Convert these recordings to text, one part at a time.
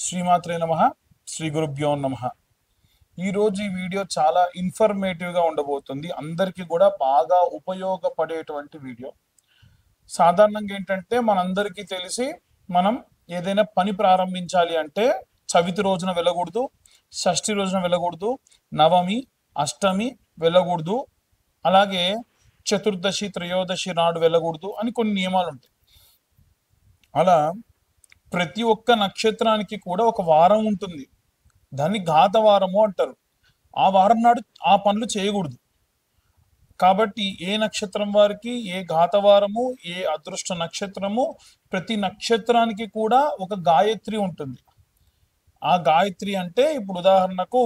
శ్రీమాత్రే నమః. శ్రీ గురుభ్యో నమః. ఈరోజు ఈ వీడియో చాలా ఇన్ఫర్మేటివ్గా ఉండబోతుంది. అందరికీ కూడా బాగా ఉపయోగపడేటువంటి వీడియో. సాధారణంగా ఏంటంటే మనందరికీ తెలిసి మనం ఏదైనా పని ప్రారంభించాలి అంటే చవితి రోజున వెళ్ళకూడదు, షష్ఠి రోజున వెళ్ళకూడదు, నవమి, అష్టమి వెళ్ళకూడదు, అలాగే చతుర్దశి, త్రయోదశి నాడు వెళ్ళకూడదు అని కొన్ని నియమాలు ఉంటాయి. అలా ప్రతి ఒక్క నక్షత్రానికి కూడా ఒక వారం ఉంటుంది. దాన్ని ఘాతవారము అంటారు. ఆ వారం నాడు ఆ పనులు చేయకూడదు. కాబట్టి ఏ నక్షత్రం వారికి ఏ ఘాతవారము, ఏ అదృష్ట నక్షత్రము, ప్రతి నక్షత్రానికి కూడా ఒక గాయత్రి ఉంటుంది. ఆ గాయత్రి అంటే ఇప్పుడు ఉదాహరణకు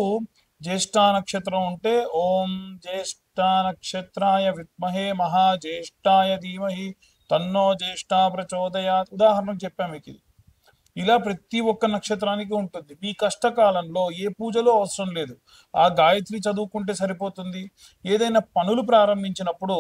జ్యేష్ఠ నక్షత్రం ఉంటే ఓం జ్యేష్ఠ నక్షత్రాయ విద్మహే మహాజ్యేష్ఠాయ ధీమహి తన్నో జ్యేష్ఠ ప్రచోదయాత్. ఉదాహరణకు చెప్పాము మీకు ఇది. ఇలా ప్రతి ఒక్క నక్షత్రానికి ఉంటుంది. మీ కష్టకాలంలో ఏ పూజలో అవసరం లేదు, ఆ గాయత్రి చదువుకుంటే సరిపోతుంది. ఏదైనా పనులు ప్రారంభించినప్పుడు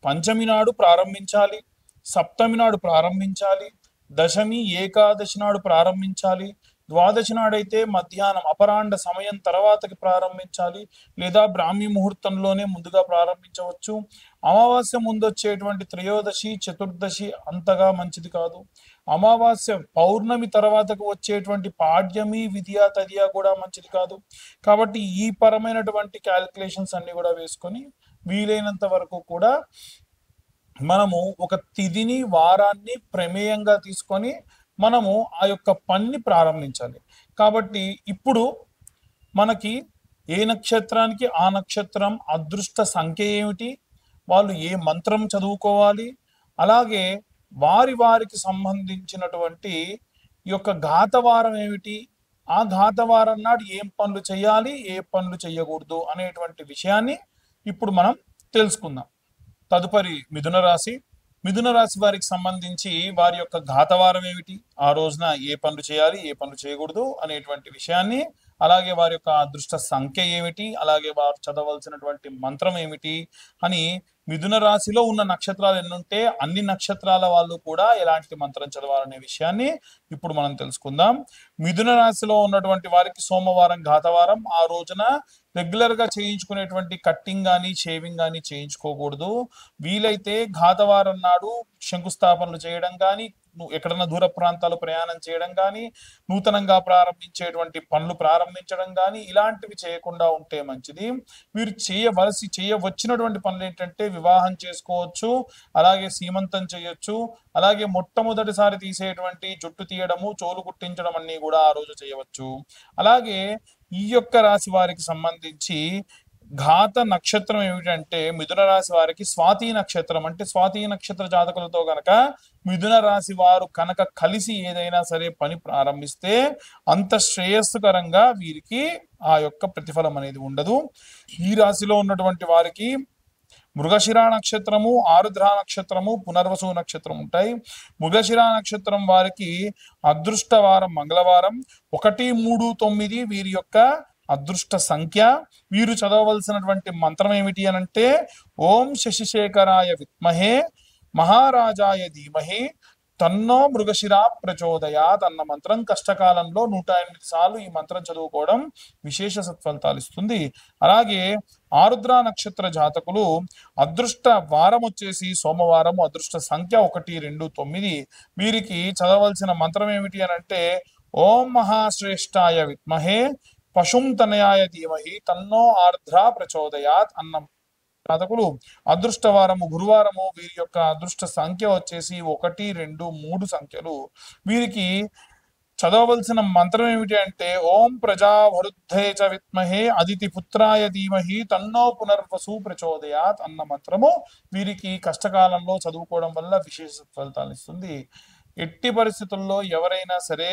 పంచమి నాడు ప్రారంభించాలి, సప్తమి నాడు ప్రారంభించాలి, దశమి ఏకాదశి నాడు ప్రారంభించాలి, ద్వాదశి నాడైతే మధ్యాహ్నం అపరాండ సమయం తర్వాతకి ప్రారంభించాలి, లేదా బ్రాహ్మీ ముహూర్తంలోనే ముందుగా ప్రారంభించవచ్చు. అమావాస్య ముందు వచ్చేటువంటి త్రయోదశి, చతుర్దశి అంతగా మంచిది కాదు. అమావాస్య పౌర్ణమి తర్వాతకు వచ్చేటువంటి పాడ్యమి, విద్యా తదియా కూడా మంచిది కాదు. కాబట్టి ఈ పరమైనటువంటి క్యాలిక్యులేషన్స్ అన్ని కూడా వేసుకొని వీలైనంత వరకు కూడా మనము ఒక తిథిని, వారాన్ని ప్రమేయంగా తీసుకొని మనము ఆ యొక్క పనిని ప్రారంభించాలి. కాబట్టి ఇప్పుడు మనకి ఏ నక్షత్రానికి ఆ నక్షత్రం అదృష్ట సంఖ్య ఏమిటి, వాళ్ళు ఏ మంత్రం చదువుకోవాలి, అలాగే వారికి సంబంధించినటువంటి ఈ యొక్క ఘాతవారం ఏమిటి, ఆ ఘాతవారం నాడు ఏం పనులు చేయాలి, ఏ పనులు చేయకూడదు అనేటువంటి విషయాన్ని ఇప్పుడు మనం తెలుసుకుందాం. తదుపరి మిథున రాశి. మిథున రాశి వారికి సంబంధించి వారి యొక్క ఘాతవారం ఏమిటి, ఆ రోజున ఏ పనులు చేయాలి, ఏ పనులు చేయకూడదు అనేటువంటి విషయాన్ని, అలాగే వారి యొక్క అదృష్ట సంఖ్య ఏమిటి, అలాగే వారు చదవలసినటువంటి మంత్రం ఏమిటి అని, మిథున రాశిలో ఉన్న నక్షత్రాలు ఎన్నుంటే అన్ని నక్షత్రాల వాళ్ళు కూడా ఎలాంటి మంత్రం చదవాలనే విషయాన్ని ఇప్పుడు మనం తెలుసుకుందాం. మిథున రాశిలో ఉన్నటువంటి వారికి సోమవారం ఘాతవారం. ఆ రోజున రెగ్యులర్ గా చేయించుకునేటువంటి కట్టింగ్ కానీ షేవింగ్ కానీ చేయించుకోకూడదు. వీలైతే ఘాతవారం నాడు శంకుస్థాపనలు చేయడం కానీ, ఎక్కడన్నా దూర ప్రాంతాలు ప్రయాణం చేయడం కానీ, నూతనంగా ప్రారంభించేటువంటి పనులు ప్రారంభించడం కానీ ఇలాంటివి చేయకుండా ఉంటే మంచిది. మీరు చేయవచ్చినటువంటి పనులు ఏంటంటే వివాహం చేసుకోవచ్చు, అలాగే సీమంతం చేయొచ్చు, అలాగే మొట్టమొదటిసారి తీసేటువంటి జుట్టు తీయడము, చోలు కుట్టించడం అన్ని కూడా ఆ రోజు చేయవచ్చు. అలాగే ఈ యొక్క రాశి వారికి సంబంధించి ఘాత నక్షత్రం ఏమిటంటే మిథున రాశి వారికి స్వాతి నక్షత్రం. అంటే స్వాతి నక్షత్ర జాతకులతో గనక మిథున రాశి వారు కనుక కలిసి ఏదైనా సరే పని ప్రారంభిస్తే అంత శ్రేయస్సుకరంగా వీరికి ఆ యొక్క ప్రతిఫలం అనేది ఉండదు. ఈ రాశిలో ఉన్నటువంటి వారికి మృగశిర నక్షత్రము, ఆరుద్ర నక్షత్రము, పునర్వసు నక్షత్రం ఉంటాయి. మృగశిర నక్షత్రం వారికి అదృష్ట వారం మంగళవారం. 1, 3, 9 వీరి యొక్క అదృష్ట సంఖ్య. వీరు చదవవలసినటువంటి మంత్రం ఏమిటి అనంటే ఓం శశిశేఖరాయ విద్మహే మహారాజాయ ధీమహి తన్నో మృగశిరా ప్రచోదయాత్ అన్న మంత్రం కష్టకాలంలో 108 సార్లు ఈ మంత్రం చదువుకోవడం విశేష సత్ఫలితాలు ఇస్తుంది. అలాగే ఆరుద్ర నక్షత్ర జాతకులు అదృష్ట వారం వచ్చేసి సోమవారం, అదృష్ట సంఖ్య 1, 2, 9. వీరికి చదవలసిన మంత్రం ఏమిటి అనంటే ఓం మహాశ్రేష్ఠాయ విద్మహే పశుంతనయాయ ధీమహి తన్నో ఆర్ద్ర ప్రచోదయాత్ అన్న జాతకులు అదృష్టవారము గురువారము. వీరి యొక్క అదృష్ట సంఖ్య వచ్చేసి 1, 2, 3 సంఖ్యలు. వీరికి చదవవలసిన మంత్రం ఏమిటి అంటే ఓం ప్రజావరుద్ధే చ విద్మహే అదితి పుత్రాయ ధీమహి తన్నో పునర్వసు ప్రచోదయాత్ అన్న మంత్రము వీరికి కష్టకాలంలో చదువుకోవడం వల్ల విశేష ఫలితాలు ఇస్తుంది. ఎట్టి పరిస్థితుల్లో ఎవరైనా సరే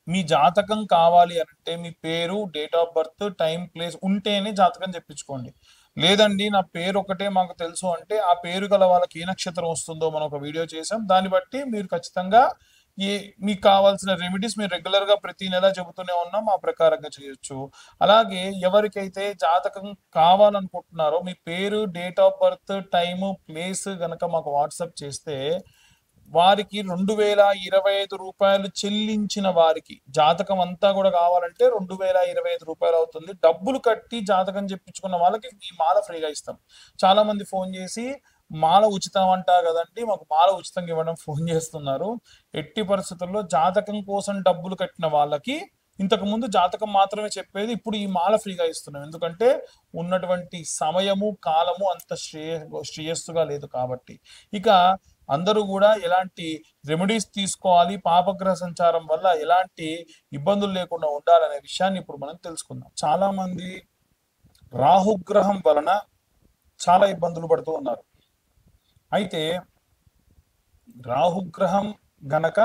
మీ జాతకం కావాలి అంటే మీ పేరు, date of birth, time, place ఉంటేనే జాతకం చెప్పించుకోండి. లేదండి నా పేరు ఒకటే మాకు తెలుసు అంటే ఆ పేరు గల వాళ్ళకి ఏ నక్షత్రం వస్తుందో మనం ఒక వీడియో చేసాం. దాన్ని బట్టి మీరు ఖచ్చితంగా మీకు కావాల్సిన రెమెడీస్ మీరు రెగ్యులర్ గా ప్రతి నెల చెబుతూనే ఉన్నాం, ఆ ప్రకారంగా చేయొచ్చు. అలాగే ఎవరికైతే జాతకం కావాలనుకుంటున్నారో మీ పేరు, date of birth, time, place గనక మాకు వాట్సాప్ చేస్తే వారికి 2025 చెల్లించిన వారికి జాతకం అంతా కూడా కావాలంటే 2025 అవుతుంది. డబ్బులు కట్టి జాతకం చెప్పించుకున్న వాళ్ళకి ఈ మాల ఫ్రీగా ఇస్తాం. చాలా మంది ఫోన్ చేసి మాల ఉచితం అంటా కదండి, మాకు మాల ఉచితంగా ఇవ్వడం ఫోన్ చేస్తున్నారు. ఎట్టి పరిస్థితుల్లో జాతకం కోసం డబ్బులు కట్టిన వాళ్ళకి ఇంతకు ముందు జాతకం మాత్రమే చెప్పేది, ఇప్పుడు ఈ మాల ఫ్రీగా ఇస్తున్నాం. ఎందుకంటే ఉన్నటువంటి సమయము కాలము అంత శ్రేయస్సుగా లేదు కాబట్టి. ఇక అందరూ కూడా ఎలాంటి రెమెడీస్ తీసుకోవాలి, పాపగ్రహ సంచారం వల్ల ఎలాంటి ఇబ్బందులు లేకుండా ఉండాలనే విషయాన్ని ఇప్పుడు మనం తెలుసుకుందాం. చాలా మంది రాహుగ్రహం వలన చాలా ఇబ్బందులు పడుతూ ఉన్నారు. అయితే రాహుగ్రహం గనక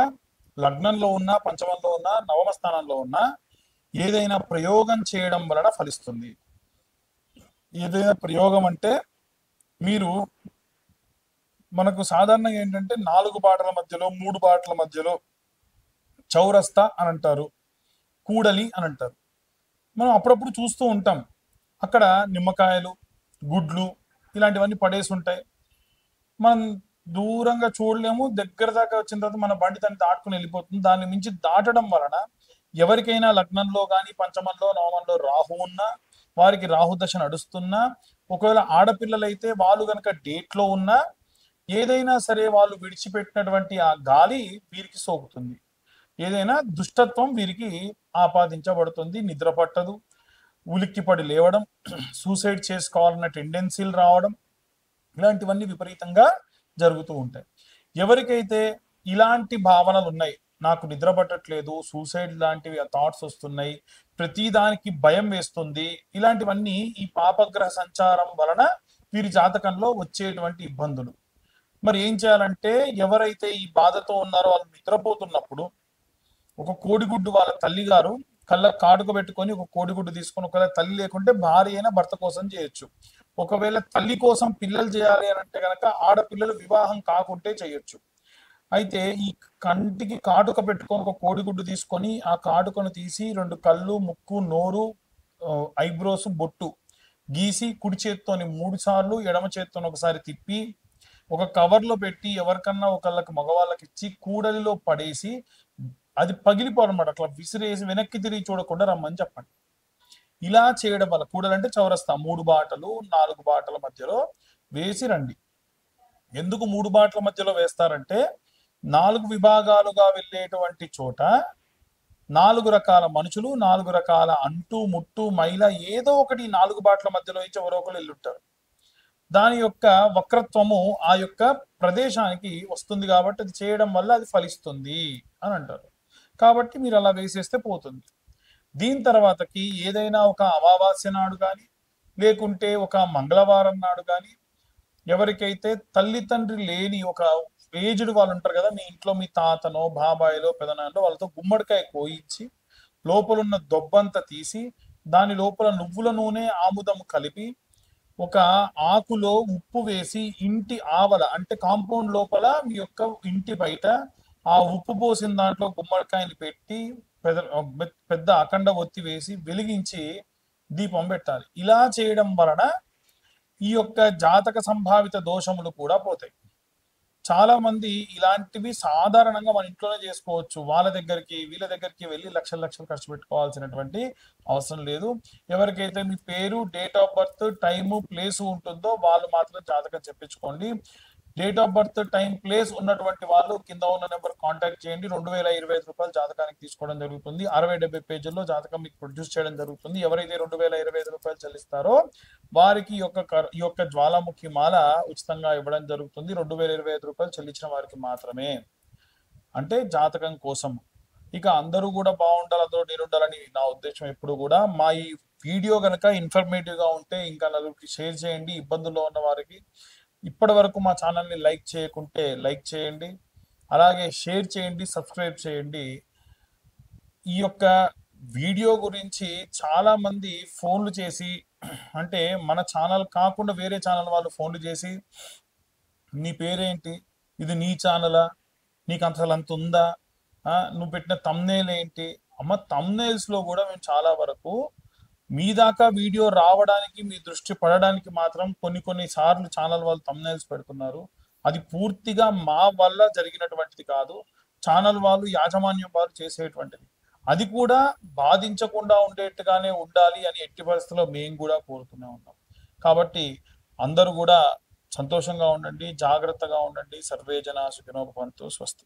లగ్నంలో ఉన్న, పంచమంలో ఉన్న, నవమ స్థానంలో ఉన్న ఏదైనా ప్రయోగం చేయడం వలన ఫలిస్తుంది. ఏదైనా ప్రయోగం అంటే మీరు మనకు సాధారణంగా ఏంటంటే 4 బాటల మధ్యలో, 3 బాటల మధ్యలో చౌరస్తా అని అంటారు, కూడలి అని అంటారు. మనం అప్పుడప్పుడు చూస్తూ ఉంటాం. అక్కడ నిమ్మకాయలు, గుడ్లు ఇలాంటివన్నీ పడేసి ఉంటాయి. మనం దూరంగా చూడలేము. దగ్గర దాకా వచ్చిన తర్వాత మన బండి దాన్ని దాటుకుని వెళ్ళిపోతుంది. దాన్ని మించి దాటడం వలన ఎవరికైనా లగ్నంలో కానీ, పంచమంలో, నవమంలో రాహు ఉన్నా, వారికి రాహు దశ నడుస్తున్నా, ఒకవేళ ఆడపిల్లలైతే వాళ్ళు కనుక డేట్లో ఉన్నా, ఏదైనా సరే వాళ్ళు విడిచిపెట్టినటువంటి ఆ గాలి వీరికి సోకుతుంది. ఏదైనా దుష్టత్వం వీరికి ఆపాదించబడుతుంది. నిద్ర పట్టదు, ఉలిక్కిపడి లేవడం, సూసైడ్ చేసుకోవాలన్న టెండెన్సీలు రావడం, ఇలాంటివన్నీ విపరీతంగా జరుగుతూ ఉంటాయి. ఎవరికైతే ఇలాంటి భావనలు ఉన్నాయి, నాకు నిద్ర పట్టట్లేదు, సూసైడ్ లాంటివి థాట్స్ వస్తున్నాయి, ప్రతిదానికి భయం వేస్తుంది, ఇలాంటివన్నీ ఈ పాపగ్రహ సంచారం వలన వీరి జాతకంలో వచ్చేటువంటి ఇబ్బందులు. మరి ఏం చేయాలంటే, ఎవరైతే ఈ బాధతో ఉన్నారో వాళ్ళు నిద్రపోతున్నప్పుడు ఒక కోడిగుడ్డు వాళ్ళ తల్లి గారు కళ్ళ కాటుక పెట్టుకొని ఒక కోడిగుడ్డు తీసుకొని, ఒకవేళ తల్లి లేకుంటే భార్య అయినా భర్త కోసం చేయొచ్చు. ఒకవేళ తల్లి కోసం పిల్లలు చేయాలి అని అంటే కనుక ఆడపిల్లలు వివాహం కాకుంటే చేయొచ్చు. అయితే ఈ కంటికి కాటుక పెట్టుకొని ఒక కోడిగుడ్డు తీసుకొని ఆ కాటుకను తీసి 2 కళ్ళు, ముక్కు, నోరు, ఐబ్రోస్, బొట్టు గీసి కుడి చేత్తోని 3 సార్లు, ఎడమ చేత్తోని ఒకసారి తిప్పి ఒక కవర్లో పెట్టి ఎవరికన్నా ఒకళ్ళకి మగవాళ్ళకి ఇచ్చి కూడలిలో పడేసి అది పగిలిపోవాలన్నమాట. అట్లా విసిరేసి వెనక్కి తిరిగి చూడకుండా రమ్మని చెప్పండి. ఇలా చేయడం వల్ల కూడలంటే చౌరస్తా 3 బాటలు, 4 బాటల మధ్యలో వేసి రండి. ఎందుకు 3 బాటల మధ్యలో వేస్తారంటే 4 విభాగాలుగా వెళ్ళేటువంటి చోట 4 రకాల మనుషులు, 4 రకాల అంటు ముట్టు మైల ఏదో ఒకటి 4 బాటల మధ్యలో ఇచ్చి ఎవరో ఒకరు వెళ్ళుంటారు. దాని యొక్క వక్రత్వము ఆ యొక్క ప్రదేశానికి వస్తుంది కాబట్టి అది చేయడం వల్ల అది ఫలిస్తుంది అని అంటారు. కాబట్టి మీరు అలా వేసేస్తే పోతుంది. దీని తర్వాతకి ఏదైనా ఒక అమావాస్య నాడు కానీ, లేకుంటే ఒక మంగళవారం నాడు కానీ, ఎవరికైతే తల్లి తండ్రి లేని ఒక ఏజ్డ్ వాళ్ళు ఉంటారు కదా, మీ ఇంట్లో మీ తాతనో, బాబాయిలో, పెదనాన్నో, వాళ్ళతో గుమ్మడికాయ కోయించి లోపలున్న దొబ్బంతా తీసి దాని లోపల నువ్వుల నూనె, ఆముదం కలిపి ఒక ఆకులో ఉప్పు వేసి ఇంటి ఆవల అంటే కాంపౌండ్ లోపల మీ యొక్క ఇంటి బయట ఆ ఉప్పు పోసిన దాంట్లో గుమ్మడికాయని పెట్టి పెద్ద అఖండ ఒత్తి వేసి వెలిగించి దీపం పెట్టాలి. ఇలా చేయడం వలన ఈ యొక్క జాతక సంభావిత దోషములు కూడా పోతాయి. చాలా మంది ఇలాంటివి సాధారణంగా మన ఇంట్లోనే చేసుకోవచ్చు. వాళ్ళ దగ్గరికి వీళ్ళ దగ్గరికి వెళ్ళి లక్షలు లక్షలు ఖర్చు పెట్టుకోవాల్సినటువంటి అవసరం లేదు. ఎవరికైతే మీ పేరు, date of birth, time, place ఉంటుందో వాళ్ళు మాత్రం జాతకం చెప్పించుకోండి. Date of birth, time, place ఉన్నటువంటి వాళ్ళు కింద ఉన్న నెంబర్ కాంటాక్ట్ చేయండి. 2025 జాతకానికి తీసుకోవడం జరుగుతుంది. 60-70 పేజీల్లో జాతకం మీకు ప్రొడ్యూస్ చేయడం జరుగుతుంది. ఎవరైతే 2025 చెల్లిస్తారో వారికి ఈ యొక్క జ్వాలాముఖి మాల ఉచితంగా ఇవ్వడం జరుగుతుంది. 2025 చెల్లించిన వారికి మాత్రమే, అంటే జాతకం కోసం. ఇక అందరూ కూడా బాగుండాలి, అందరూ నేనుండాలని నా ఉద్దేశం ఎప్పుడు కూడా. మా ఈ వీడియో కనుక ఇన్ఫర్మేటివ్ గా ఉంటే ఇంకా నలుగురికి షేర్ చేయండి. ఇబ్బందుల్లో ఉన్న వారికి ఇప్పటి వరకు మా ఛానల్ని లైక్ చేయకుంటే లైక్ చేయండి, అలాగే షేర్ చేయండి, సబ్స్క్రైబ్ చేయండి. ఈ యొక్క వీడియో గురించి చాలా మంది ఫోన్లు చేసి, అంటే మన ఛానల్ కాకుండా వేరే ఛానల్ వాళ్ళు ఫోన్లు చేసి, నీ పేరేంటి, ఇది నీ ఛానలా, నీకు అసలు అంత ఉందా, నువ్వు పెట్టిన తమ్నేల్ ఏంటి. అమ్మ, తమ్నేల్స్లో కూడా మేము చాలా వరకు మీ దాకా వీడియో రావడానికి, మీ దృష్టి పడడానికి మాత్రం కొన్ని సార్లు ఛానల్ వాళ్ళు తమ్నేల్స్ పెడుతున్నారు. అది పూర్తిగా మా వల్ల జరిగినటువంటిది కాదు. ఛానల్ వాళ్ళు, యాజమాన్యం వారు చేసేటువంటిది. అది కూడా బాధించకుండా ఉండేట్టుగానే ఉండాలి అని ఎట్టి పరిస్థితుల్లో మేము కూడా కోరుతూనే ఉన్నాం. కాబట్టి అందరూ కూడా సంతోషంగా ఉండండి, జాగ్రత్తగా ఉండండి. సర్వే జనా సుఖినో భవంతు. స్వస్తి.